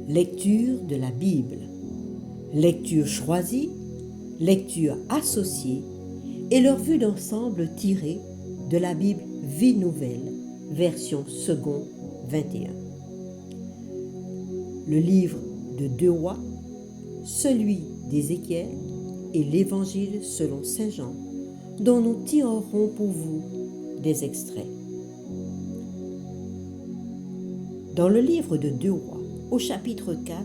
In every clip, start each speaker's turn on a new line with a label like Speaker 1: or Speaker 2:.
Speaker 1: Lecture de la Bible, lecture choisie, lecture associée et leur vue d'ensemble tirée de la Bible Vie Nouvelle, version second 21. Le livre de 2 Rois, celui d'Ézéchiel et l'Évangile selon Saint Jean, dont nous tirerons pour vous des extraits. Dans le livre de 2 Rois, au chapitre 4,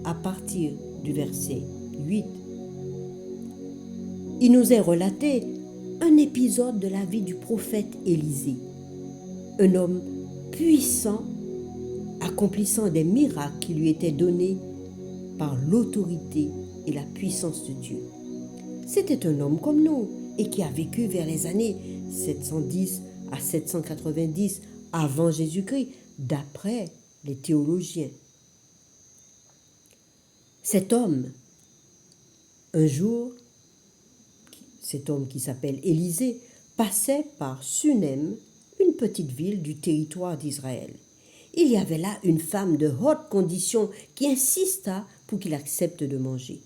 Speaker 1: à partir du verset 8, il nous est relaté un épisode de la vie du prophète Élisée, un homme puissant, accomplissant des miracles qui lui étaient donnés par l'autorité et la puissance de Dieu. C'était un homme comme nous et qui a vécu vers les années 710 à 790 avant Jésus-Christ, d'après les théologiens. Cet homme, un jour, cet homme qui s'appelle Élisée, passait par Sunem, une petite ville du territoire d'Israël. Il y avait là une femme de haute condition qui insista pour qu'il accepte de manger.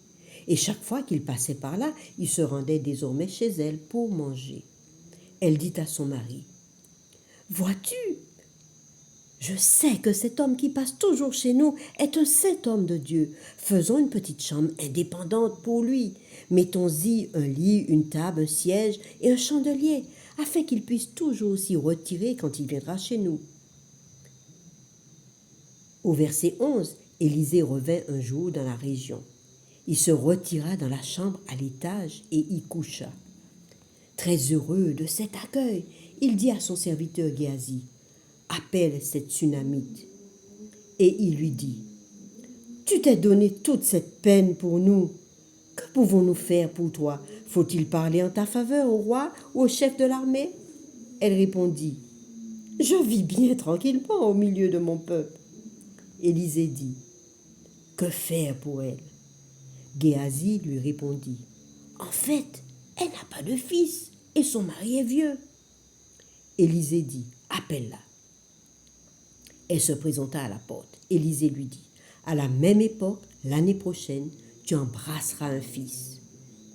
Speaker 1: Et chaque fois qu'il passait par là, il se rendait désormais chez elle pour manger. Elle dit à son mari, « Vois-tu, je sais que cet homme qui passe toujours chez nous est un saint homme de Dieu. Faisons une petite chambre indépendante pour lui. Mettons-y un lit, une table, un siège et un chandelier, afin qu'il puisse toujours s'y retirer quand il viendra chez nous. » Au verset 11, Élisée revint un jour dans la région. Il se retira dans la chambre à l'étage et y coucha. Très heureux de cet accueil, il dit à son serviteur Géasi, « Appelle cette Sunamite. » Et il lui dit, « Tu t'es donné toute cette peine pour nous. Que pouvons-nous faire pour toi? Faut-il parler en ta faveur au roi ou au chef de l'armée? » Elle répondit, « Je vis bien tranquillement au milieu de mon peuple. » Élisée dit, « Que faire pour elle? » Géasi lui répondit, « En fait, elle n'a pas de fils et son mari est vieux. » Élisée dit, « Appelle-la. » Elle se présenta à la porte. Élisée lui dit, « À la même époque, l'année prochaine, tu embrasseras un fils. »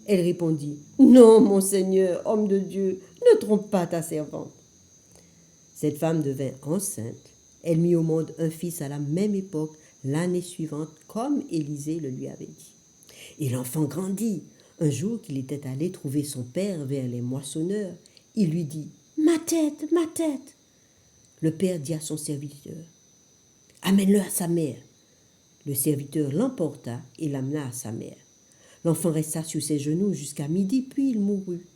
Speaker 1: Elle répondit, « Non, mon Seigneur, homme de Dieu, ne trompe pas ta servante. » Cette femme devint enceinte. Elle mit au monde un fils à la même époque, l'année suivante, comme Élisée le lui avait dit. Et l'enfant grandit. Un jour qu'il était allé trouver son père vers les moissonneurs, il lui dit, « Ma tête, ma tête !» Le père dit à son serviteur, « Amène-le à sa mère. » Le serviteur l'emporta et l'amena à sa mère. L'enfant resta sur ses genoux jusqu'à midi, puis il mourut.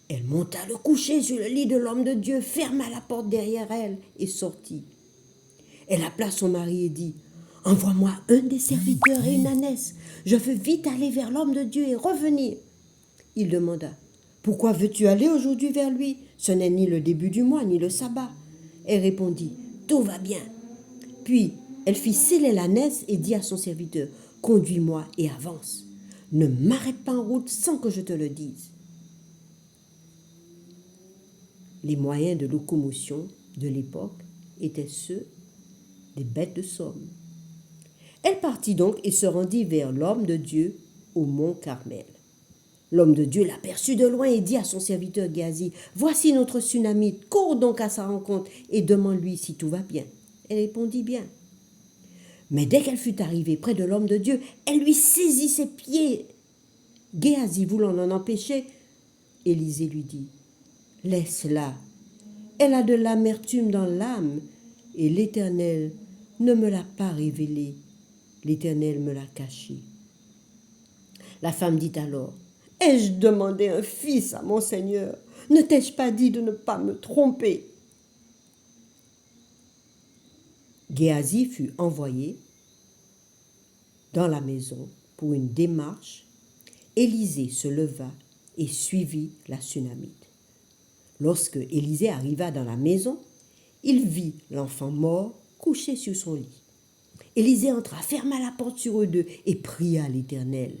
Speaker 1: Elle monta le coucher sur le lit de l'homme de Dieu, ferma la porte derrière elle et sortit. Elle appela son mari et dit, « Envoie-moi un des serviteurs et une ânesse. Je veux vite aller vers l'homme de Dieu et revenir. » Il demanda, « Pourquoi veux-tu aller aujourd'hui vers lui? Ce n'est ni le début du mois, ni le sabbat. » Elle répondit, « Tout va bien. » Puis elle fit sceller l'ânesse et dit à son serviteur, « Conduis-moi et avance. Ne m'arrête pas en route sans que je te le dise. » Les moyens de locomotion de l'époque étaient ceux des bêtes de somme. Elle partit donc et se rendit vers l'homme de Dieu au mont Carmel. L'homme de Dieu l'aperçut de loin et dit à son serviteur Géasi, « Voici notre Sunamite, cours donc à sa rencontre et demande-lui si tout va bien. » Elle répondit bien. Mais dès qu'elle fut arrivée près de l'homme de Dieu, elle lui saisit ses pieds. Géasi voulant l'en empêcher, Élisée lui dit, « Laisse-la, elle a de l'amertume dans l'âme, et l'Éternel ne me l'a pas révélé, l'Éternel me l'a caché. » La femme dit alors, « Ai-je demandé un fils à mon Seigneur? Ne t'ai-je pas dit de ne pas me tromper? » Géasi fut envoyé dans la maison pour une démarche. Élisée se leva et suivit la Sunamite. Lorsque Élisée arriva dans la maison, il vit l'enfant mort couché sur son lit. Élisée entra, ferma la porte sur eux deux et pria l'Éternel.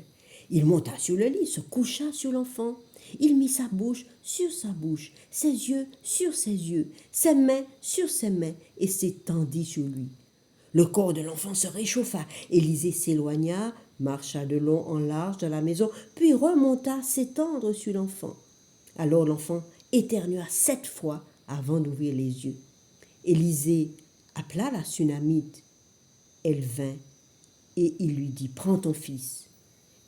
Speaker 1: Il monta sur le lit, se coucha sur l'enfant. Il mit sa bouche sur sa bouche, ses yeux sur ses yeux, ses mains sur ses mains et s'étendit sur lui. Le corps de l'enfant se réchauffa. Élisée s'éloigna, marcha de long en large dans la maison, puis remonta s'étendre sur l'enfant. Alors l'enfant éternua 7 fois avant d'ouvrir les yeux. Élisée appela la Sunamite. Elle vint et il lui dit, « Prends ton fils. »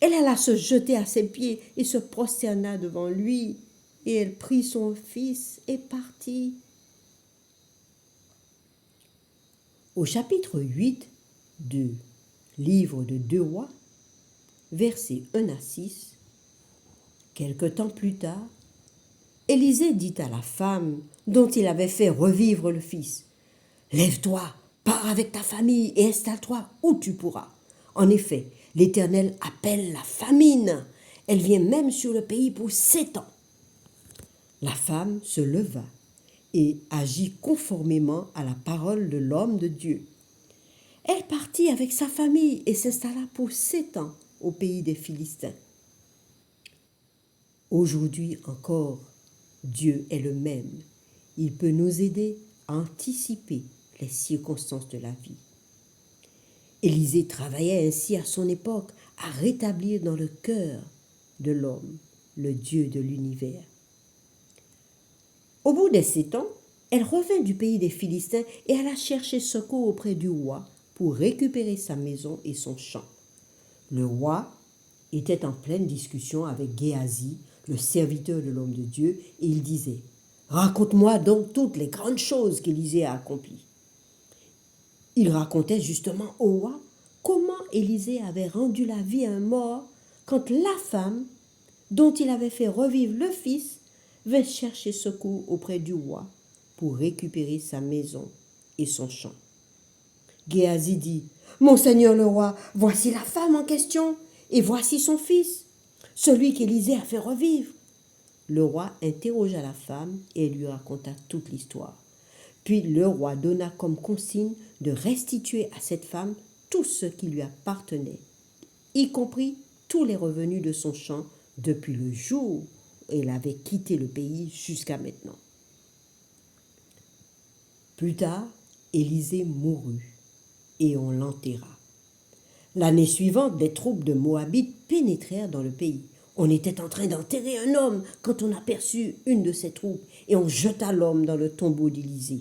Speaker 1: Elle alla se jeter à ses pieds et se prosterna devant lui. Et elle prit son fils et partit. Au chapitre 8 du livre de 2 Rois, versets 1 à 6, quelque temps plus tard, Élisée dit à la femme dont il avait fait revivre le fils, « Lève-toi, pars avec ta famille et installe-toi où tu pourras. En effet, l'Éternel appelle la famine. Elle vient même sur le pays pour 7 ans. » La femme se leva et agit conformément à la parole de l'homme de Dieu. Elle partit avec sa famille et s'installa pour 7 ans au pays des Philistins. Aujourd'hui encore, Dieu est le même. Il peut nous aider à anticiper les circonstances de la vie. Élisée travaillait ainsi à son époque à rétablir dans le cœur de l'homme le Dieu de l'univers. Au bout des 7 ans, elle revint du pays des Philistins et alla chercher secours auprès du roi pour récupérer sa maison et son champ. Le roi était en pleine discussion avec Géasi, le serviteur de l'homme de Dieu, et il disait, « Raconte-moi donc toutes les grandes choses qu'Élisée a accomplies. » Il racontait justement au roi comment Élisée avait rendu la vie à un mort quand la femme, dont il avait fait revivre le fils, vint chercher secours auprès du roi pour récupérer sa maison et son champ. Géasi dit, « Mon seigneur le roi, voici la femme en question et voici son fils, celui qu'Élisée a fait revivre. » Le roi interrogea la femme et lui raconta toute l'histoire. Puis le roi donna comme consigne de restituer à cette femme tout ce qui lui appartenait, y compris tous les revenus de son champ depuis le jour où elle avait quitté le pays jusqu'à maintenant. Plus tard, Élisée mourut et on l'enterra. L'année suivante, des troupes de Moabites pénétrèrent dans le pays. On était en train d'enterrer un homme quand on aperçut une de ces troupes et on jeta l'homme dans le tombeau d'Élisée.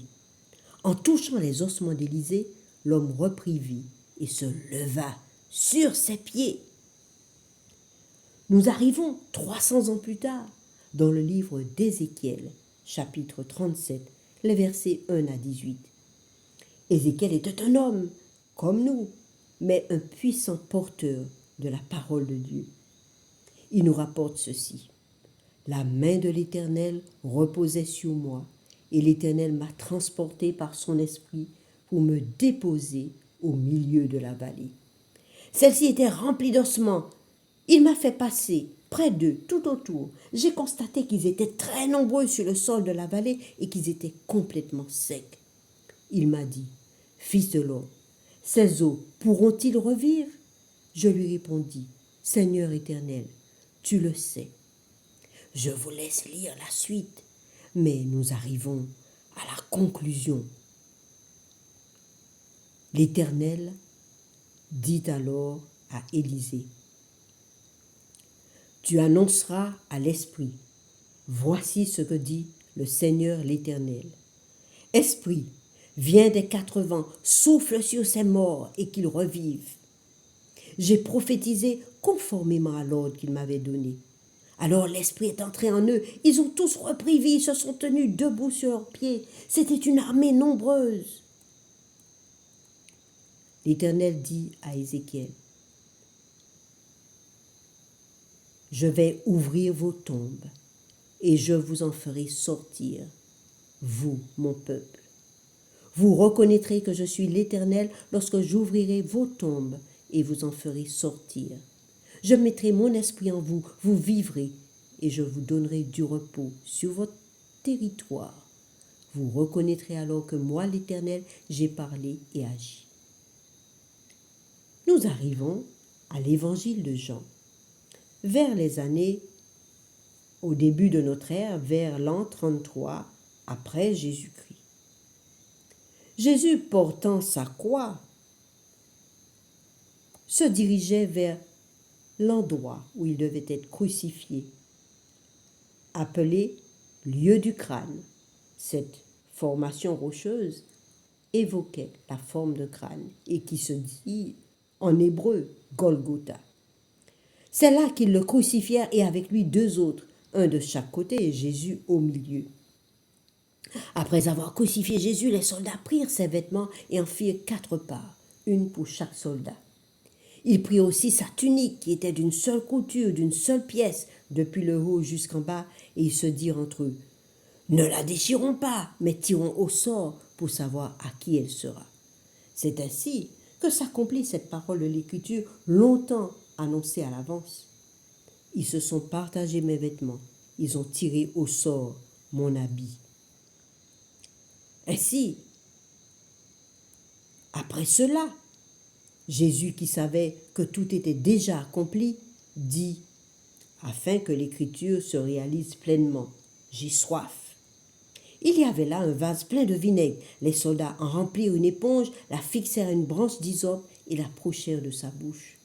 Speaker 1: En touchant les ossements d'Élisée, l'homme reprit vie et se leva sur ses pieds. Nous arrivons 300 ans plus tard dans le livre d'Ézéchiel, chapitre 37, les versets 1 à 18. Ézéchiel était un homme comme nous, mais un puissant porteur de la parole de Dieu. Il nous rapporte ceci. « La main de l'Éternel reposait sur moi, et l'Éternel m'a transporté par son esprit pour me déposer au milieu de la vallée. Celle-ci était remplie d'ossements. Il m'a fait passer près d'eux, tout autour. J'ai constaté qu'ils étaient très nombreux sur le sol de la vallée et qu'ils étaient complètement secs. Il m'a dit, « Fils de l'homme, ces eaux pourront-ils revivre ?» Je lui répondis, « Seigneur éternel, tu le sais. » Je vous laisse lire la suite, mais nous arrivons à la conclusion. L'Éternel dit alors à Élisée, « Tu annonceras à l'Esprit, voici ce que dit le Seigneur l'Éternel. Esprit, viens des 4 vents, souffle sur ces morts et qu'ils revivent. » J'ai prophétisé conformément à l'ordre qu'il m'avait donné. Alors l'Esprit est entré en eux, ils ont tous repris vie, se sont tenus debout sur leurs pieds. C'était une armée nombreuse. L'Éternel dit à Ézéchiel, « Je vais ouvrir vos tombes et je vous en ferai sortir, vous, mon peuple. Vous reconnaîtrez que je suis l'Éternel lorsque j'ouvrirai vos tombes et vous en ferai sortir. Je mettrai mon esprit en vous, vous vivrez, et je vous donnerai du repos sur votre territoire. Vous reconnaîtrez alors que moi, l'Éternel, j'ai parlé et agi. » Nous arrivons à l'évangile de Jean. Vers les années, au début de notre ère, vers l'an 33 après Jésus-Christ. Jésus portant sa croix se dirigeaient vers l'endroit où il devait être crucifié, appelé lieu du crâne. Cette formation rocheuse évoquait la forme de crâne et qui se dit en hébreu Golgotha. C'est là qu'ils le crucifièrent et avec lui deux autres, un de chaque côté et Jésus au milieu. Après avoir crucifié Jésus, les soldats prirent ses vêtements et en firent 4 parts, une pour chaque soldat. Ils prirent aussi sa tunique qui était d'une seule couture, d'une seule pièce, depuis le haut jusqu'en bas, et ils se dirent entre eux, ne la déchirons pas, mais tirons au sort pour savoir à qui elle sera. C'est ainsi que s'accomplit cette parole de l'Écriture longtemps annoncée à l'avance. Ils se sont partagés mes vêtements, ils ont tiré au sort mon habit. Ainsi, après cela, Jésus, qui savait que tout était déjà accompli, dit, afin que l'Écriture se réalise pleinement, j'ai soif. Il y avait là un vase plein de vinaigre. Les soldats en remplirent une éponge, la fixèrent à une branche d'hysope et l'approchèrent de sa bouche.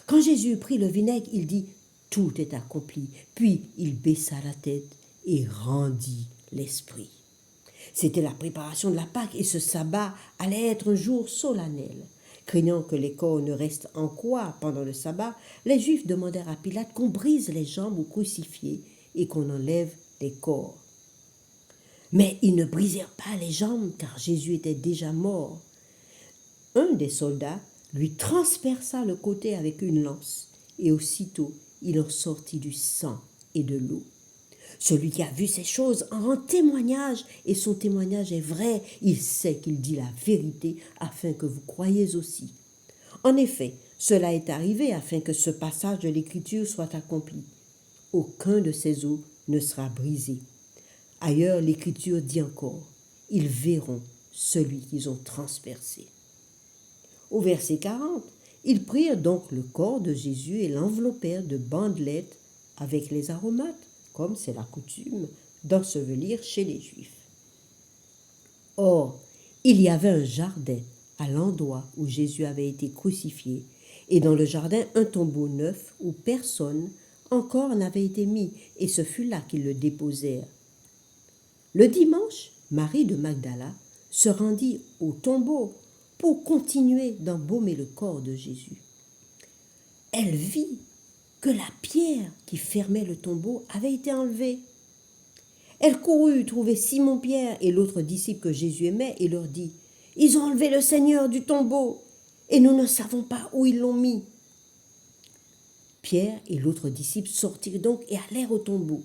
Speaker 1: Quand Jésus prit le vinaigre, il dit, tout est accompli. Puis il baissa la tête et rendit l'esprit. C'était la préparation de la Pâque et ce sabbat allait être un jour solennel. Craignant que les corps ne restent en croix pendant le sabbat, les Juifs demandèrent à Pilate qu'on brise les jambes aux crucifiés et qu'on enlève les corps. Mais ils ne brisèrent pas les jambes car Jésus était déjà mort. Un des soldats lui transperça le côté avec une lance et aussitôt il en sortit du sang et de l'eau. Celui qui a vu ces choses en rend témoignage et son témoignage est vrai. Il sait qu'il dit la vérité afin que vous croyiez aussi. En effet, cela est arrivé afin que ce passage de l'Écriture soit accompli. Aucun de ces os ne sera brisé. Ailleurs, l'Écriture dit encore, ils verront celui qu'ils ont transpercé. Au verset 40, ils prirent donc le corps de Jésus et l'enveloppèrent de bandelettes avec les aromates, comme c'est la coutume d'ensevelir chez les Juifs. Or, il y avait un jardin à l'endroit où Jésus avait été crucifié, et dans le jardin un tombeau neuf où personne encore n'avait été mis, et ce fut là qu'ils le déposèrent. Le dimanche, Marie de Magdala se rendit au tombeau pour continuer d'embaumer le corps de Jésus. Elle vit que la pierre qui fermait le tombeau avait été enlevée. Elle courut trouver Simon-Pierre et l'autre disciple que Jésus aimait et leur dit, « Ils ont enlevé le Seigneur du tombeau et nous ne savons pas où ils l'ont mis. » Pierre et l'autre disciple sortirent donc et allèrent au tombeau.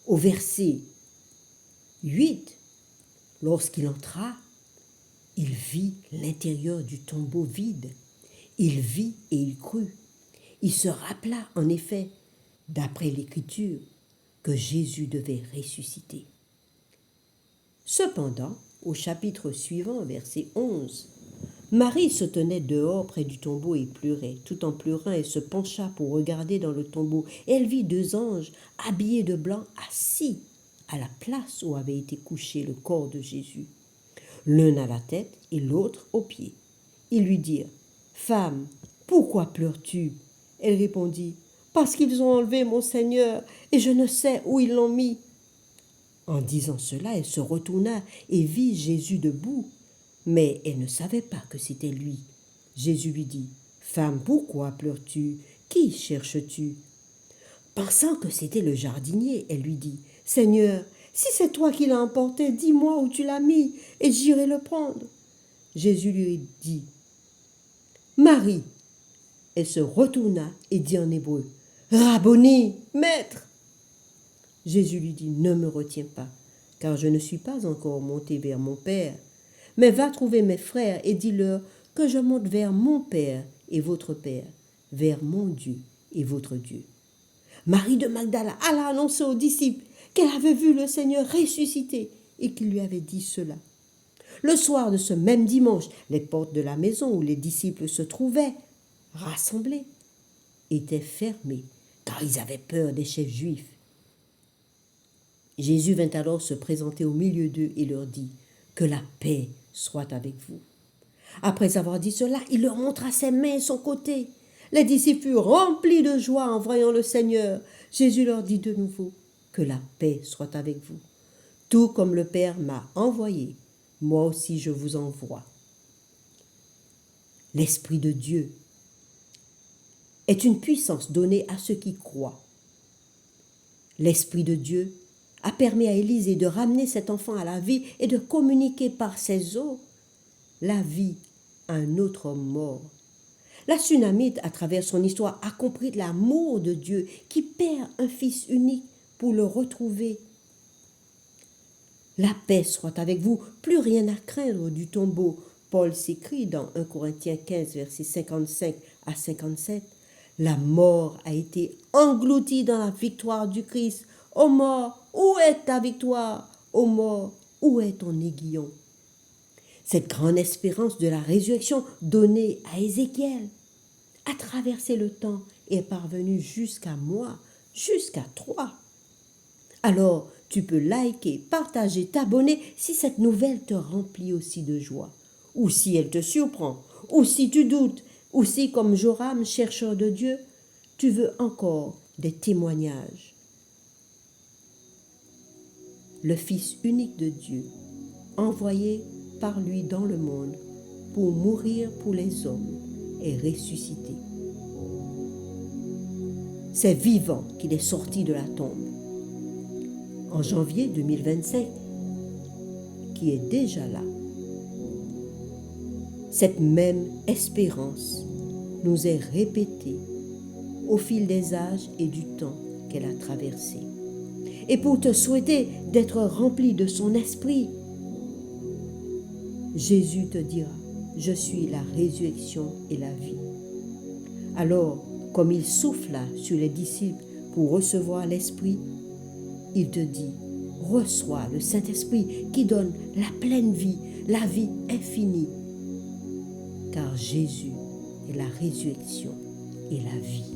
Speaker 1: Au verset 8, lorsqu'il entra, il vit l'intérieur du tombeau vide. Il vit et il crut. Il se rappela en effet, d'après l'Écriture, que Jésus devait ressusciter. Cependant, au chapitre suivant, verset 11, Marie se tenait dehors près du tombeau et pleurait. Tout en pleurant, elle se pencha pour regarder dans le tombeau. Elle vit 2 anges habillés de blanc assis à la place où avait été couché le corps de Jésus, l'un à la tête et l'autre aux pieds. Ils lui dirent, « Femme, pourquoi pleures-tu » Elle répondit, « Parce qu'ils ont enlevé mon Seigneur, et je ne sais où ils l'ont mis. » En disant cela, elle se retourna et vit Jésus debout, mais elle ne savait pas que c'était lui. Jésus lui dit, « Femme, pourquoi pleures-tu? Qui cherches-tu » Pensant que c'était le jardinier, elle lui dit, « Seigneur, si c'est toi qui l'as emporté, dis-moi où tu l'as mis, et j'irai le prendre. » Jésus lui dit, « Marie !» Elle se retourna et dit en hébreu, « Rabboni, maître !» Jésus lui dit, « Ne me retiens pas, car je ne suis pas encore monté vers mon Père, mais va trouver mes frères et dis-leur que je monte vers mon Père et votre Père, vers mon Dieu et votre Dieu. » Marie de Magdala alla annoncer aux disciples qu'elle avait vu le Seigneur ressuscité et qu'il lui avait dit cela. Le soir de ce même dimanche, les portes de la maison où les disciples se trouvaient rassemblés étaient fermées, car ils avaient peur des chefs juifs. Jésus vint alors se présenter au milieu d'eux et leur dit, « Que la paix soit avec vous. » Après avoir dit cela, il leur montra ses mains et son côté. Les disciples furent remplis de joie en voyant le Seigneur. Jésus leur dit de nouveau, que la paix soit avec vous. Tout comme le Père m'a envoyé, moi aussi je vous envoie. L'Esprit de Dieu est une puissance donnée à ceux qui croient. L'Esprit de Dieu a permis à Élisée de ramener cet enfant à la vie et de communiquer par ses eaux la vie à un autre homme mort. La Sunamite, à travers son histoire, a compris l'amour de Dieu qui perd un fils unique pour le retrouver. La paix soit avec vous, plus rien à craindre du tombeau. Paul s'écrit dans 1 Corinthiens 15, versets 55 à 57. La mort a été engloutie dans la victoire du Christ. Ô mort, où est ta victoire? Ô mort, où est ton aiguillon? Cette grande espérance de la résurrection donnée à Ézéchiel a traversé le temps et est parvenue jusqu'à moi, jusqu'à toi. Alors, tu peux liker, partager, t'abonner si cette nouvelle te remplit aussi de joie, ou si elle te surprend, ou si tu doutes, ou si, comme Joram, chercheur de Dieu, tu veux encore des témoignages. Le Fils unique de Dieu, envoyé par lui dans le monde pour mourir pour les hommes, est ressuscité. C'est vivant qu'il est sorti de la tombe. En janvier 2025, qui est déjà là, cette même espérance nous est répétée au fil des âges et du temps qu'elle a traversé. Et pour te souhaiter d'être rempli de son esprit, Jésus te dira, je suis la résurrection et la vie. Alors, comme il souffla sur les disciples pour recevoir l'Esprit, il te dit, reçois le Saint-Esprit qui donne la pleine vie, la vie infinie. Car Jésus est la résurrection et la vie.